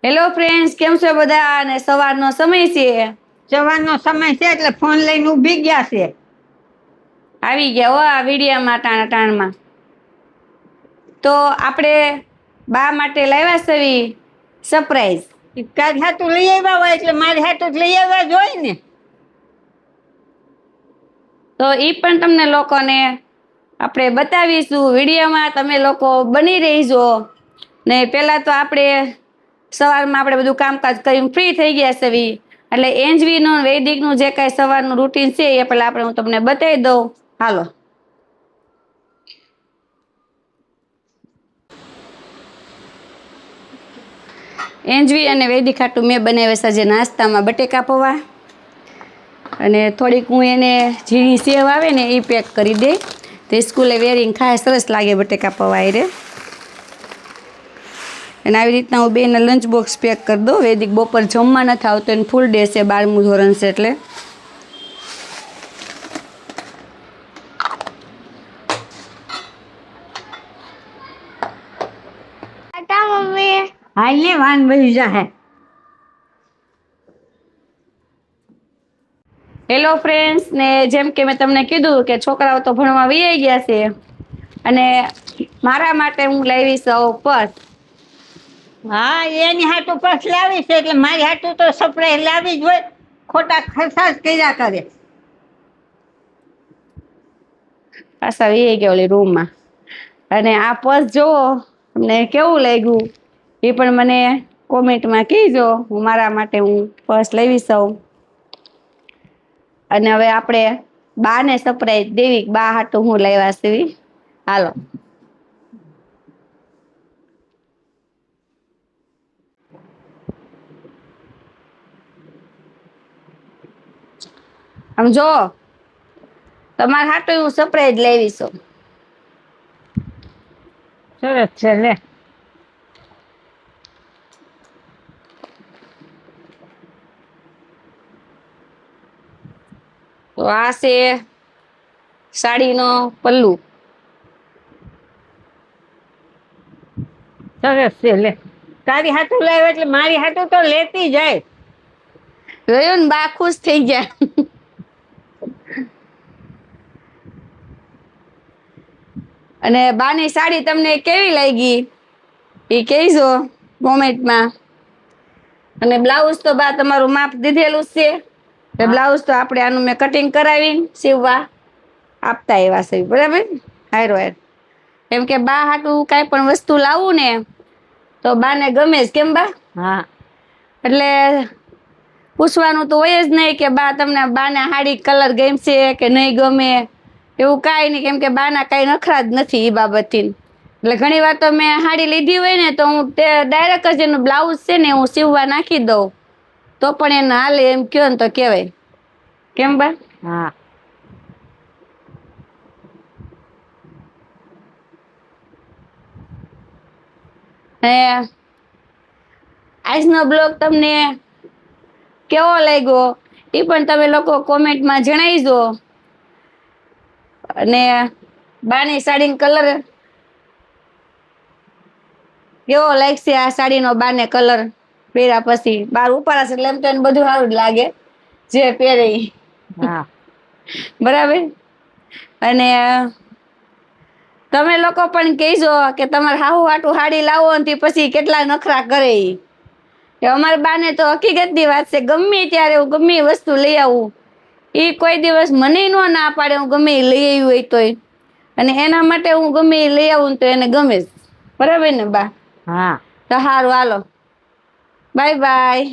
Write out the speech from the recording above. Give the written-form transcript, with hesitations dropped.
Hello friends, કેમ છો બધા? અને સવારનો સમય છે. સવારનો સમય છે એટલે ફોન લઈને ઊભી ગયા છે. આવી ગયા હો આ વિડીયોમાં ટાણમાં. તો આપણે બા માટે લાવ્યા છે સરપ્રાઈઝ. તાર હાટું લઈ આવ્યા હોય એટલે મારે હાટું લઈ આવ્યા જ હોય ને. તો એ પણ તમને લોકોને આપણે બતાવીશું વિડીયોમાં. તમે લોકો બની રહીજો. ને પહેલાં તો આપણે સવારમાં આપણે બધું કામકાજ કરીને ફ્રી થઈ ગયા છે. એટલે એન્જવીનું વૈદિકનું જે કાંઈ સવારનું રૂટીન છે એ પહેલાં હું તમને બતાવી દઉં. હાલો. એન્જવી અને વૈદિક હાટું મેં બનાવ્યા છે આજે નાસ્તામાં બટેકા પૌવા. અને થોડીક હું એને ઝીણી સેવ આવે ને એ પેક કરી દઈ. તે સ્કૂલે વેરીને ખાય સરસ લાગે બટેકા પૌવા રે. અને આવી રીતના હું બેને લંચ બોક્સ પેક કરી દઉં. વૈદિક બપોર જમવા નથી આવતો એને ફૂલ ડે છે, 12મું ધોરણ છે એટલે. હાલ ને વાન વહી જાહે. હેલો ફ્રેન્ડ્સ, ને જેમ કે મેં તમને કીધું કે છોકરાઓ તો ભણવા વહી ગયા છે. અને મારા માટે હું લાવી છું પર્સ. હા, એની હાટું પર્સ લાવી છે એટલે મારી હાટું તો સરપ્રાઈઝ લાવી જ હોય. ખોટા ખર્ચા જ કર્યા કરે. પાછા વહી ગયા ઓલી રૂમમાં. અને આ પર્સ જોવો તમને કેવું લાગ્યું એ પણ મને કોમેન્ટમાં કહેજો. હું મારા માટે પર્સ લાવી છું. અને હવે આપણે બાને સરપ્રાઈઝ દેવી. બા હાટું હું લાવ્યા છે. હાલો. આમ જો તમારા હાટું હું સરપ્રાઈઝ લાવી છું. સરસ છે લે. તો આ છે સાડીનો પલ્લુ. સરસ છે લે. તારી હાટું લાવ્યો એટલે મારી હાટું તો લેતી જાય. જોયું ને, બા ખુશ થઈ ગયા. અને બાની સાડી તમને કેવી લાગી એ કહેજો કોમેન્ટમાં. અને બ્લાઉઝ તો બા તમારું માપ દીધેલું છે. બ્લાઉઝ તો આપણે આનું મેં કટિંગ કરાવીને સીવવા આપતા એવા છે. બરાબર, હારો હાર. કેમ કે બા હાટું કાંઈ પણ વસ્તુ લાવું ને તો બાને ગમે જ. કેમ બા? હા. એટલે પૂછવાનું તો હોય જ નહીં કે બા તમને બાને સાડી કલર ગમશે કે નહીં ગમે. એવું કાંઈ નહીં, કેમ કે બાના કાંઈ નખરા જ નથી એ બાબતથી. એટલે ઘણી વાર તો મેં સાડી લીધી હોય ને તો હું ડાયરેક્ટ જ એનું બ્લાઉઝ છે ને હું સીવવા નાખી દઉં. તો પણ એને હાલે એમ કયો ને તો કહેવાય. કેમ બા? હા. આજનો બ્લોગ તમને કેવો લાગ્યો એ પણ તમે લોકો કોમેન્ટમાં જણાવજો. અને બાની સાડીનો કલર કેવો લાગશે? આ સાડીનો બાને કલર પહેર્યા પછી બાર ઉપાડશે એટલે એમ તો એને બધું સારું જ લાગે જે પહેરે. હા. બરાબર. અને તમે લોકો પણ કહેજો કે તમારે હાહુ હાટું સાડી લાવો ને પછી કેટલા નખરા કરે. કે અમારા બાને તો હકીકતની વાત છે, ગમે ત્યારે હું ગમે વસ્તુ લઈ આવું એ કોઈ દિવસ મને ન ના પાડે. હું ગમે એ લઈ આવી હોય તોય. અને એના માટે હું ગમે એ લઈ આવું ને તો એને ગમે જ. બરાબર ને બા? હા. તો સારું, હાલો, બાય બાય.